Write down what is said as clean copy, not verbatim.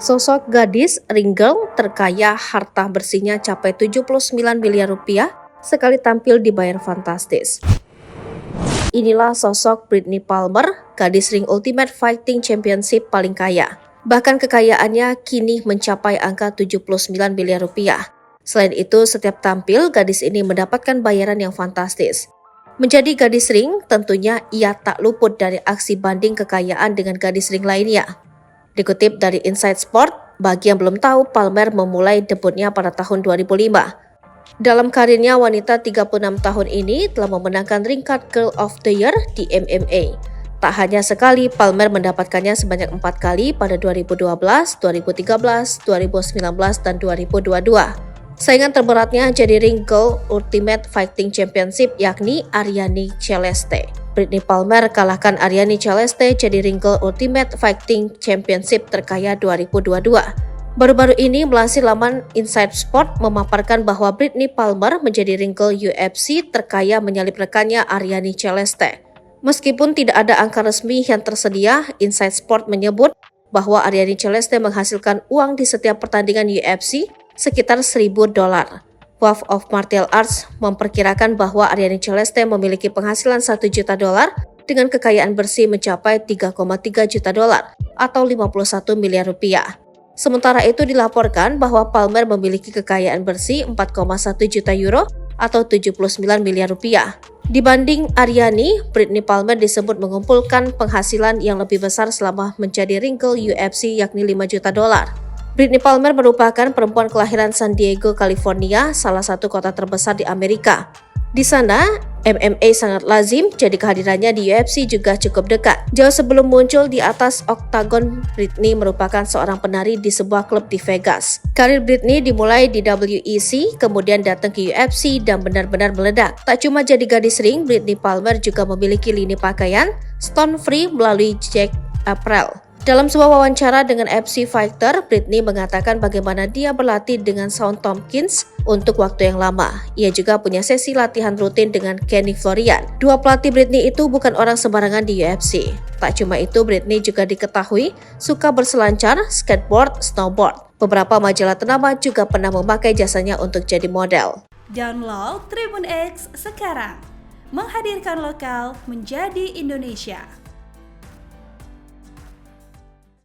Sosok gadis ring girl terkaya harta bersihnya capai 79 miliar rupiah sekali tampil dibayar fantastis. Inilah sosok Brittany Palmer, gadis ring Ultimate Fighting Championship paling kaya. Bahkan kekayaannya kini mencapai angka 79 miliar rupiah. Selain itu, setiap tampil, gadis ini mendapatkan bayaran yang fantastis. Menjadi gadis ring, tentunya ia tak luput dari aksi banding kekayaan dengan gadis ring lainnya. Dikutip dari Inside Sport, bagi yang belum tahu, Palmer memulai debutnya pada tahun 2005. Dalam karirnya, wanita 36 tahun ini telah memenangkan Ring Card Girl of the Year di MMA. Tak hanya sekali, Palmer mendapatkannya sebanyak 4 kali pada 2012, 2013, 2019, dan 2022. Saingan terberatnya jadi Ring Girl Ultimate Fighting Championship yakni Arianny Celeste. Brittany Palmer kalahkan Arianny Celeste jadi Ring Girl Ultimate Fighting Championship terkaya 2022. Baru-baru ini melansir laman Inside Sport memaparkan bahwa Brittany Palmer menjadi Ring Girl UFC terkaya menyalip rekannya Arianny Celeste. Meskipun tidak ada angka resmi yang tersedia, Inside Sport menyebut bahwa Arianny Celeste menghasilkan uang di setiap pertandingan UFC sekitar $1.000. Wolf of Martial Arts memperkirakan bahwa Arianny Celeste memiliki penghasilan $1 juta dengan kekayaan bersih mencapai $3,3 juta atau 51 miliar rupiah. Sementara itu dilaporkan bahwa Palmer memiliki kekayaan bersih 4,1 juta euro atau 79 miliar rupiah. Dibanding Arianny, Brittany Palmer disebut mengumpulkan penghasilan yang lebih besar selama menjadi Ring Girl UFC yakni $5 juta. Brittany Palmer merupakan perempuan kelahiran San Diego, California, salah satu kota terbesar di Amerika. Di sana, MMA sangat lazim, jadi kehadirannya di UFC juga cukup dekat. Jauh sebelum muncul di atas oktagon, Brittany merupakan seorang penari di sebuah klub di Vegas. Karir Brittany dimulai di WEC, kemudian datang ke UFC dan benar-benar meledak. Tak cuma jadi gadis ring, Brittany Palmer juga memiliki lini pakaian Stone Free melalui Jack Apparel. Dalam sebuah wawancara dengan FC Fighter, Brittany mengatakan bagaimana dia berlatih dengan Shawn Tompkins untuk waktu yang lama. Ia juga punya sesi latihan rutin dengan Kenny Florian. Dua pelatih Brittany itu bukan orang sembarangan di UFC. Tak cuma itu, Brittany juga diketahui suka berselancar, skateboard, snowboard. Beberapa majalah ternama juga pernah memakai jasanya untuk jadi model. Download Tribun X sekarang, menghadirkan lokal menjadi Indonesia.